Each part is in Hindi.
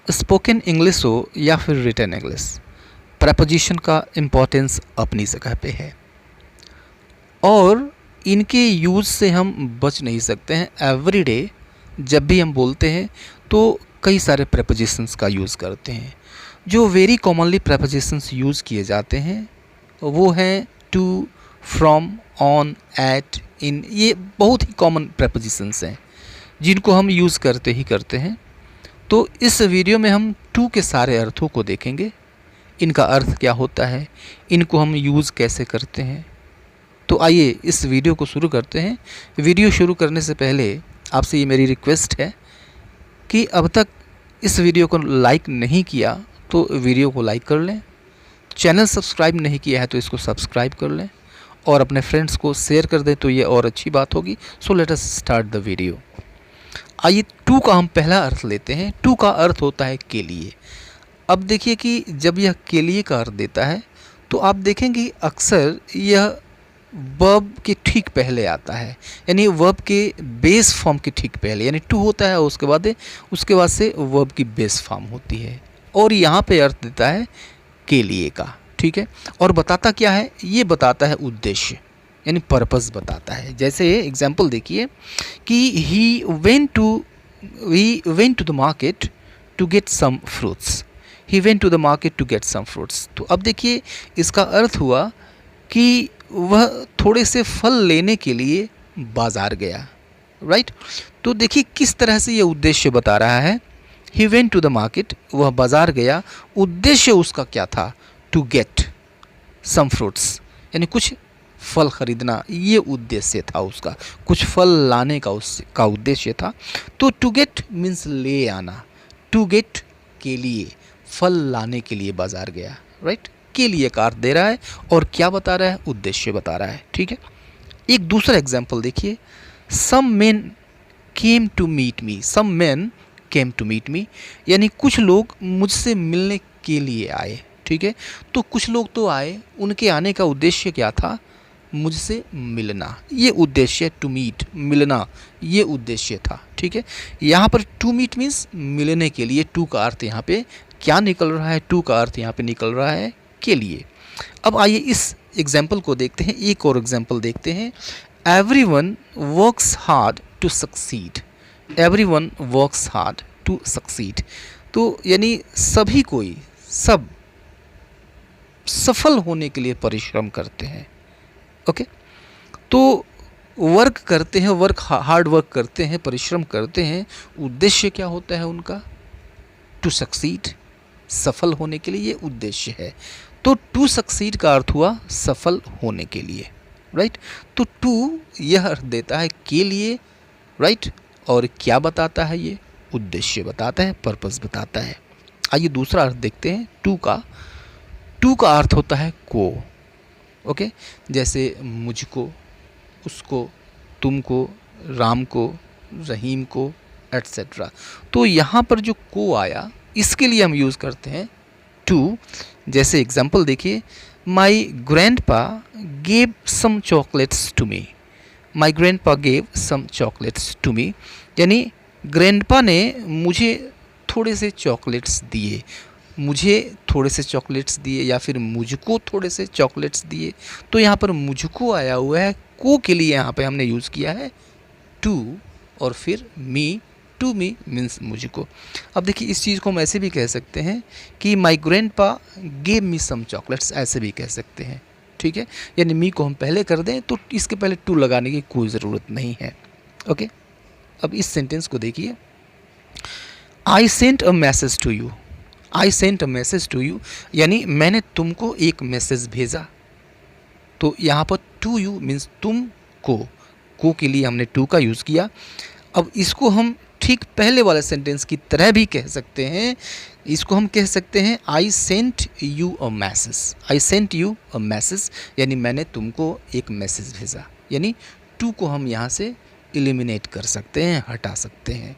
स्पोकन इंग्लिश हो या फिर रिटन इंग्लिश, प्रपोजिशन का इम्पोर्टेंस अपनी जगह पे है और इनके यूज़ से हम बच नहीं सकते हैं। एवरीडे जब भी हम बोलते हैं तो कई सारे प्रपोजिशंस का यूज़ करते हैं। जो वेरी कॉमनली प्रपोजिशंस यूज़ किए जाते हैं वो हैं टू, फ्रॉम, ऑन, एट, इन। ये बहुत ही कॉमन प्रपोजिशंस हैं जिनको हम यूज़ करते ही करते हैं। तो इस वीडियो में हम टू के सारे अर्थों को देखेंगे, इनका अर्थ क्या होता है, इनको हम यूज़ कैसे करते हैं। तो आइए इस वीडियो को शुरू करते हैं। वीडियो शुरू करने से पहले आपसे ये मेरी रिक्वेस्ट है कि अब तक इस वीडियो को लाइक नहीं किया तो वीडियो को लाइक कर लें, चैनल सब्सक्राइब नहीं किया है तो इसको सब्सक्राइब कर लें और अपने फ्रेंड्स को शेयर कर दें तो ये और अच्छी बात होगी। So let us start the video. आइए टू का हम पहला अर्थ लेते हैं। टू का अर्थ होता है के लिए। अब देखिए कि जब यह के लिए का अर्थ देता है तो आप देखेंगे अक्सर यह वर्ब के ठीक पहले आता है, यानी वर्ब के बेस फॉर्म के ठीक पहले, यानी टू होता है उसके बाद से वर्ब की बेस फॉर्म होती है और यहाँ पे अर्थ देता है के लिए का। ठीक है, और बताता क्या है, ये बताता है उद्देश्य, यानी पर्पस बताता है। जैसे एग्जाम्पल देखिए कि he went to the market to get some fruits. He went to the market to get some fruits. तो अब देखिए इसका अर्थ हुआ कि वह थोड़े से फल लेने के लिए बाज़ार गया, राइट। तो देखिए किस तरह से ये उद्देश्य बता रहा है। He went to the market, वह बाज़ार गया, उद्देश्य उसका क्या था, टू गेट सम फ्रूट्स, यानी कुछ फल खरीदना, ये उद्देश्य था उसका, कुछ फल लाने का उद्देश्य था। तो टू गेट मीन्स ले आना, टू गेट के लिए, फल लाने के लिए बाज़ार गया, राइट। के लिए का अर्थ दे रहा है और क्या बता रहा है, उद्देश्य बता रहा है। ठीक है, एक दूसरा एग्जाम्पल देखिए, some men came to meet me. Some men came to meet me, यानी कुछ लोग मुझसे मिलने के लिए आए। ठीक है, तो कुछ लोग तो आए, उनके आने का उद्देश्य क्या था, मुझसे मिलना, ये उद्देश्य, टू मीट, मिलना, ये उद्देश्य था। ठीक है, यहाँ पर टू मीट मीन्स मिलने के लिए। टू का अर्थ यहाँ पे क्या निकल रहा है, टू का अर्थ यहाँ पे निकल रहा है के लिए। अब आइए इस एग्जाम्पल को देखते हैं, एक और एग्जाम्पल देखते हैं। Everyone works hard to succeed. Everyone works hard to succeed, तो यानी सभी कोई, सब सफल होने के लिए परिश्रम करते हैं। ओके, तो वर्क करते हैं, हार्ड वर्क करते हैं, परिश्रम करते हैं। उद्देश्य क्या होता है उनका, टू सक्सीड, सफल होने के लिए, ये उद्देश्य है। तो टू सक्सीड का अर्थ हुआ सफल होने के लिए, राइट। तो टू यह अर्थ देता है के लिए, राइट, और क्या बताता है, ये उद्देश्य बताता है, पर्पस बताता है। आइए दूसरा अर्थ देखते हैं टू का। टू का अर्थ होता है को। ओके, जैसे मुझको, उसको, तुमको, राम को, रहीम को, एट्सेट्रा। तो यहाँ पर जो को आया इसके लिए हम यूज़ करते हैं टू। जैसे एग्जाम्पल देखिए, my grandpa gave some chocolates to me. My grandpa gave some chocolates to me, यानी ग्रैंडपा ने मुझे थोड़े से चॉकलेट्स दिए, मुझे थोड़े से चॉकलेट्स दिए, या फिर मुझको थोड़े से चॉकलेट्स दिए। तो यहाँ पर मुझको आया हुआ है, को के लिए यहाँ पे हमने यूज़ किया है टू, और फिर मी, टू मी मीन्स मुझको। अब देखिए इस चीज़ को हम ऐसे भी कह सकते हैं कि माई ग्रैंडपा गेव मी सम चॉकलेट्स, ऐसे भी कह सकते हैं। ठीक है, यानी मी को हम पहले कर दें तो इसके पहले टू लगाने की कोई ज़रूरत नहीं है। ओके, अब इस सेंटेंस को देखिए, I sent a message to you. I sent a message to you, यानी मैंने तुमको एक मैसेज भेजा। तो यहाँ पर टू यू मीन्स तुम को के लिए हमने टू का यूज़ किया। अब इसको हम ठीक पहले वाले सेंटेंस की तरह भी कह सकते हैं। इसको हम कह सकते हैं I sent you a message. I sent you a message, यानी मैंने तुमको एक मैसेज भेजा, यानी टू को हम यहाँ से एलिमिनेट कर सकते हैं, हटा सकते हैं।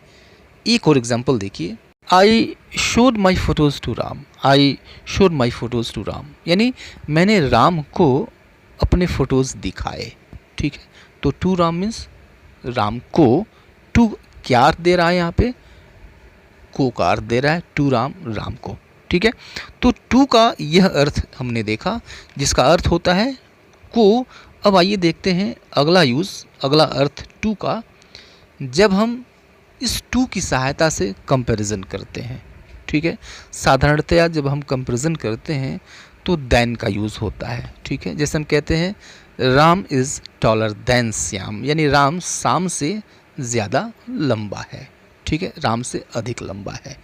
एक और एग्जाम्पल देखिए, I showed my photos to Ram. I showed my photos to Ram, यानी मैंने राम को अपने फ़ोटोज़ दिखाए। ठीक है, तो टू राम मीन्स राम को। टू क्या अर्थ दे रहा है यहाँ पे, को का अर्थ दे रहा है, टू राम, राम को। ठीक है, तो टू का यह अर्थ हमने देखा जिसका अर्थ होता है को। अब आइए देखते हैं अगला यूज़, अगला अर्थ टू का, जब हम इस टू की सहायता से कंपैरिजन करते हैं। ठीक है, साधारणतया जब हम कंपैरिजन करते हैं तो देन का यूज़ होता है। ठीक है, जैसे हम कहते हैं Ram is taller than Shyam, यानी राम श्याम से ज़्यादा लंबा है। ठीक है, राम से अधिक लंबा है।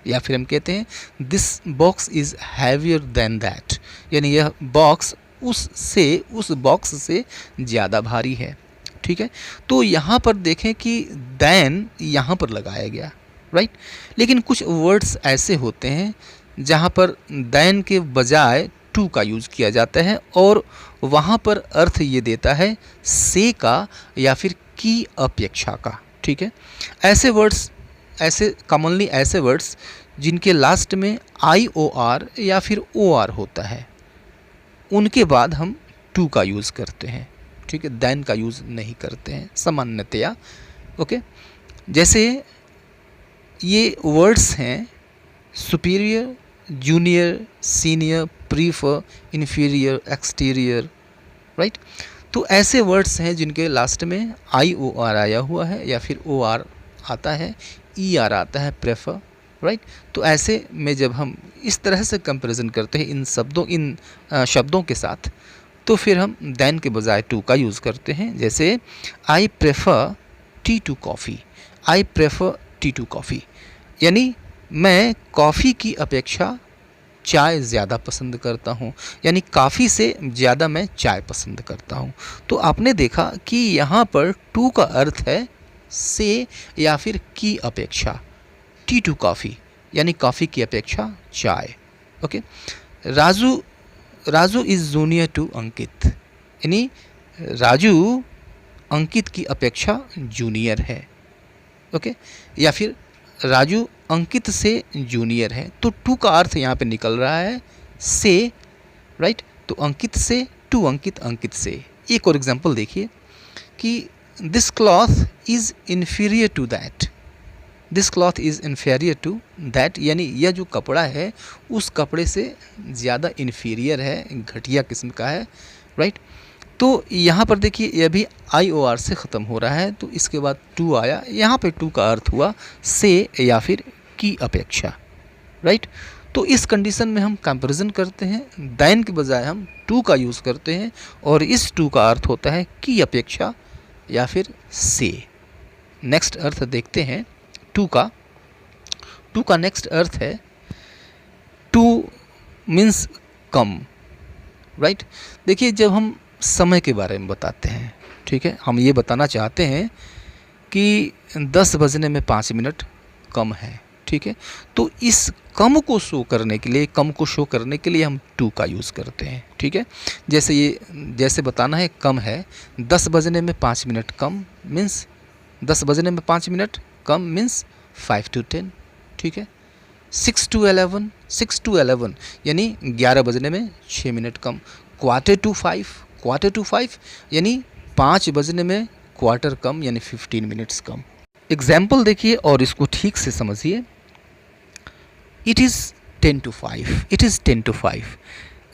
या फिर हम कहते हैं this box is heavier than that, यानी यह बॉक्स उस बॉक्स से ज़्यादा भारी है। ठीक है, तो यहाँ पर देखें कि दैन यहाँ पर लगाया गया, राइट। लेकिन कुछ वर्ड्स ऐसे होते हैं जहाँ पर दैन के बजाय टू का यूज़ किया जाता है और वहाँ पर अर्थ ये देता है से का या फिर की अपेक्षा का। ठीक है, ऐसे वर्ड्स, ऐसे कॉमनली ऐसे वर्ड्स जिनके लास्ट में IOR या फिर OR होता है, उनके बाद हम टू का यूज़ करते हैं। ठीक है, देन का यूज़ नहीं करते हैं सामान्यतया। ओके, जैसे ये वर्ड्स हैं superior, junior, senior, prefer, inferior, exterior, right. तो ऐसे वर्ड्स हैं जिनके लास्ट में IOR आया हुआ है या फिर OR आता है, ER आता है, प्रेफर, राइट। तो ऐसे में जब हम इस तरह से कंपैरिजन करते हैं इन शब्दों के साथ, तो फिर हम देन के बजाय टू का यूज़ करते हैं। जैसे I prefer tea to coffee, I prefer tea to coffee, यानी मैं कॉफ़ी की अपेक्षा चाय ज़्यादा पसंद करता हूँ, यानी काफ़ी से ज़्यादा मैं चाय पसंद करता हूँ। तो आपने देखा कि यहाँ पर टू का अर्थ है से या फिर की अपेक्षा, टी टू कॉफ़ी यानी कॉफ़ी की अपेक्षा चाय। Okay, Raju is junior to Ankit, यानी राजू अंकित की अपेक्षा जूनियर है। ओके, या फिर राजू अंकित से जूनियर है। तो टू का अर्थ यहाँ पे निकल रहा है से, राइट। तो अंकित से टू अंकित, अंकित से। एक और एग्जांपल देखिए कि this cloth is inferior to that, this cloth is inferior to that, यानी यह जो कपड़ा है उस कपड़े से ज़्यादा इन्फीरियर है, घटिया किस्म का है, राइट। तो यहाँ पर देखिए यह भी IOR से ख़त्म हो रहा है, तो इसके बाद टू आया। यहाँ पे टू का अर्थ हुआ से या फिर की अपेक्षा, राइट। तो इस कंडीशन में हम कंपैरिजन करते हैं, देन के बजाय हम टू का यूज़ करते हैं और इस टू का अर्थ होता है की अपेक्षा या फिर से। नेक्स्ट अर्थ देखते हैं टू का। टू का नेक्स्ट अर्थ है टू मीन्स कम, राइट। देखिए जब हम समय के बारे में बताते हैं, ठीक है, हम ये बताना चाहते हैं कि 10 बजने में 5 मिनट कम है, ठीक है। तो इस कम को शो करने के लिए हम टू का यूज़ करते हैं, ठीक है। जैसे बताना है कम है, 10 बजने में 5 मिनट कम मीन्स 10 बजने में 5 मिनट कम मीन्स 5 to 10, ठीक है। 6 to 11 यानी 11 बजने में 6 मिनट कम। क्वार्टर टू 5 यानी 5 बजने में क्वार्टर कम यानी 15 मिनट्स कम। एग्जाम्पल देखिए और इसको ठीक से समझिए। इट इज़ 10 to 5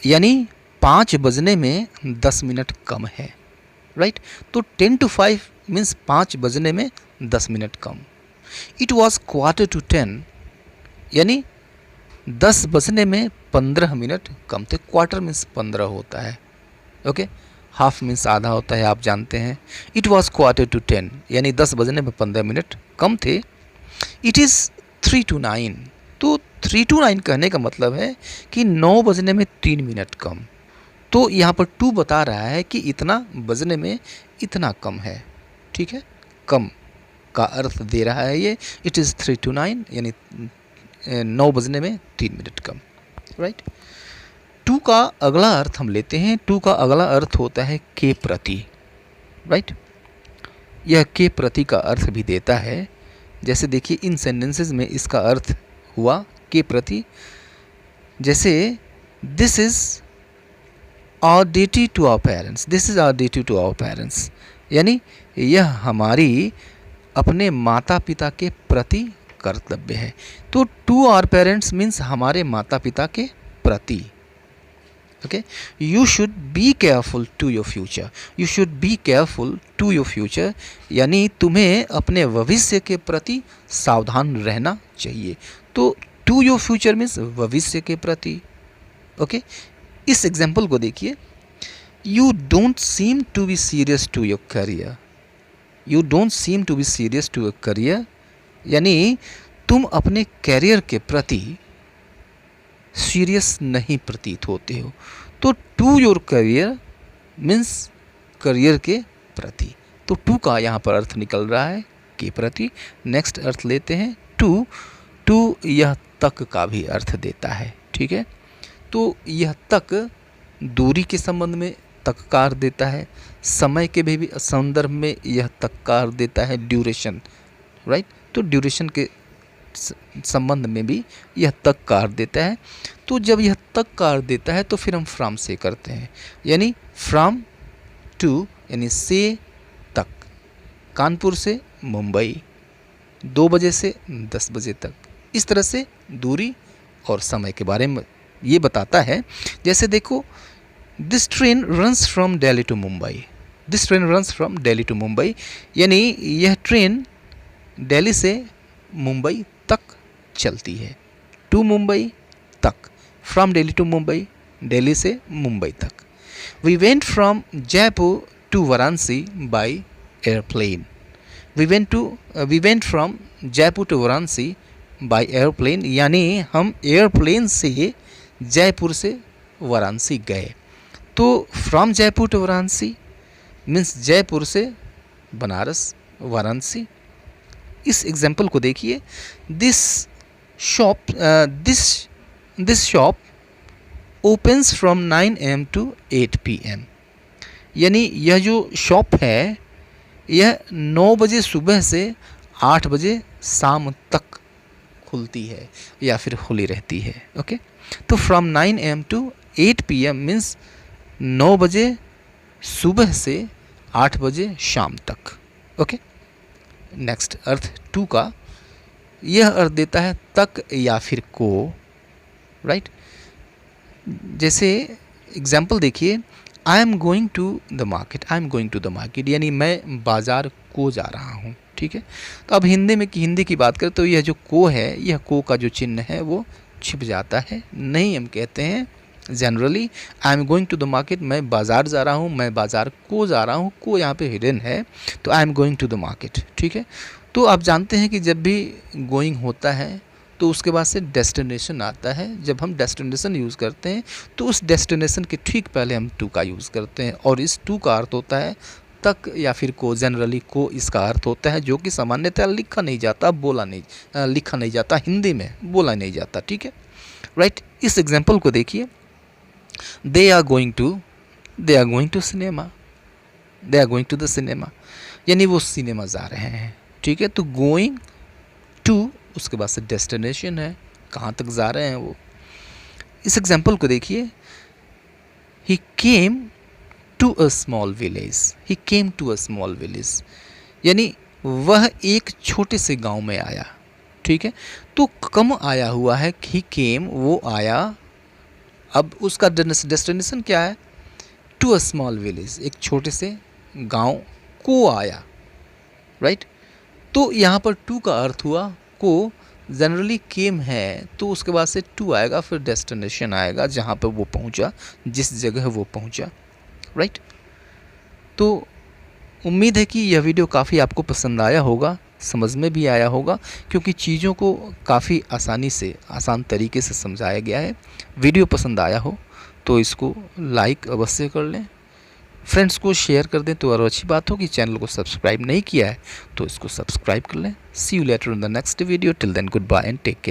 यानी 5 बजने में 10 मिनट कम है, राइट। तो 10 to 5 मीन्स 5 बजने में 10 मिनट कम। इट वॉज क्वार्टर टू 10 यानी 10 बजने में 15 मिनट कम थे। क्वार्टर मीन्स 15 होता है, ओके। हाफ मीन्स आधा होता है, आप जानते हैं। इट वॉज क्वार्टर टू 10 यानी 10 बजने में 15 मिनट कम थे। इट इज़ 3 to 9, तो 3 to 9 कहने का मतलब है कि 9 बजने में 3 मिनट कम। तो यहाँ पर टू बता रहा है कि इतना बजने में इतना कम है, ठीक है, कम का अर्थ दे रहा है ये। इट इज़ 3 to 9 यानी 9 बजने में 3 मिनट कम, राइट। टू का अगला अर्थ हम लेते हैं। टू का अगला अर्थ होता है के प्रति, राइट। यह के प्रति का अर्थ भी देता है। जैसे देखिए इन सेंटेंसेस में इसका अर्थ हुआ के प्रति। जैसे this is our duty to our parents, this is our duty to our parents, यानी यह हमारी अपने माता पिता के प्रति कर्तव्य है। तो टू आवर पेरेंट्स मीन्स हमारे माता पिता के प्रति। Okay, you should be careful to your future, you should be careful to your future, यानी तुम्हें अपने भविष्य के प्रति सावधान रहना चाहिए। तो टू योर फ्यूचर मीन्स भविष्य के प्रति। ओके, इस एग्जाम्पल को देखिए, you don't seem to be serious to your career, you don't seem to be serious to your career, यानी तुम अपने कैरियर के प्रति सीरियस नहीं प्रतीत होते हो। तो to your career means career के प्रति। तो टू का यहाँ पर अर्थ निकल रहा है के प्रति। नेक्स्ट अर्थ लेते हैं टू। टू यह तक का भी अर्थ देता है, ठीक है। तो यह तक दूरी के संबंध में तककार देता है, समय के भी संदर्भ में यह तककार देता है, ड्यूरेशन, राइट। तो ड्यूरेशन के संबंध में भी यह तक कार देता है। तो जब यह तक कार देता है तो फिर हम फ्रॉम से करते हैं, यानी फ्रॉम टू यानी से तक। कानपुर से मुंबई 2 बजे से 10 बजे तक, इस तरह से दूरी और समय के बारे में ये बताता है। जैसे देखो, this train runs from Delhi to Mumbai, this train runs from Delhi to Mumbai, यानी यह ट्रेन दिल्ली से मुंबई तक चलती है। टू मुंबई तक, फ्रॉम दिल्ली टू मुंबई, दिल्ली से मुंबई तक। We went from Jaipur to Varanasi by airplane, we went from Jaipur to Varanasi by airplane, यानी हम एयरप्लेन से जयपुर से वाराणसी गए। तो from Jaipur to Varanasi means Jaipur से बनारस वाराणसी। इस एग्जाम्पल को देखिए, this shop opens from 9 AM to 8 PM, यानी यह जो शॉप है यह 9 बजे सुबह से 8 बजे शाम तक खुलती है या फिर खुली रहती है। ओके, तो from 9 AM to 8 PM means 9 बजे सुबह से 8 बजे शाम तक। ओके, नेक्स्ट अर्थ टू का यह अर्थ देता है तक या फिर को, राइट। जैसे एग्जाम्पल देखिए, I am going to the market, I am going to the market, यानी मैं बाज़ार को जा रहा हूँ, ठीक है। तो अब हिंदी की बात करें तो यह जो को है, यह को का जो चिन्ह है वो छिप जाता है, नहीं हम कहते हैं generally I am going to the market, मैं बाज़ार जा रहा हूँ, मैं बाज़ार को जा रहा हूँ, को यहाँ पे हिडन है, तो I am going to the market, ठीक है। तो आप जानते हैं कि जब भी गोइंग होता है तो उसके बाद से डेस्टिनेशन आता है। जब हम डेस्टिनेशन यूज़ करते हैं तो उस डेस्टिनेशन के ठीक पहले हम टू का यूज़ करते हैं, और इस टू का अर्थ होता है तक या फिर को। जनरली को इसका अर्थ होता है, जो कि सामान्यतः लिखा नहीं जाता, लिखा नहीं जाता, हिंदी में बोला नहीं जाता, ठीक है, राइट। इस एग्जाम्पल को देखिए, they are going to cinema, they are going to the cinema, यानी वो सिनेमा जा रहे हैं, ठीक है। तो गोइंग टू उसके बाद से डेस्टिनेशन है, कहाँ तक जा रहे हैं वो। इस एग्जाम्पल को देखिए, he came to a small village, he came to a small village, यानी वह एक छोटे से गांव में आया, ठीक है। तो कम आया हुआ है, he came वो आया, अब उसका डेस्टिनेशन क्या है, टू अ स्मॉल विलेज, एक छोटे से गांव को आया, राइट। तो यहाँ पर टू का अर्थ हुआ को, जनरली केम है तो उसके बाद से टू आएगा, फिर डेस्टिनेशन आएगा जहाँ पर वो पहुँचा, जिस जगह वो पहुँचा, राइट। तो उम्मीद है कि यह वीडियो काफ़ी आपको पसंद आया होगा, समझ में भी आया होगा, क्योंकि चीज़ों को काफ़ी आसान तरीके से समझाया गया है। वीडियो पसंद आया हो तो इसको लाइक अवश्य कर लें, फ्रेंड्स को शेयर कर दें तो और अच्छी बात होगी। चैनल को सब्सक्राइब नहीं किया है तो इसको सब्सक्राइब कर लें। See you later in the next video, till then good bye and take care.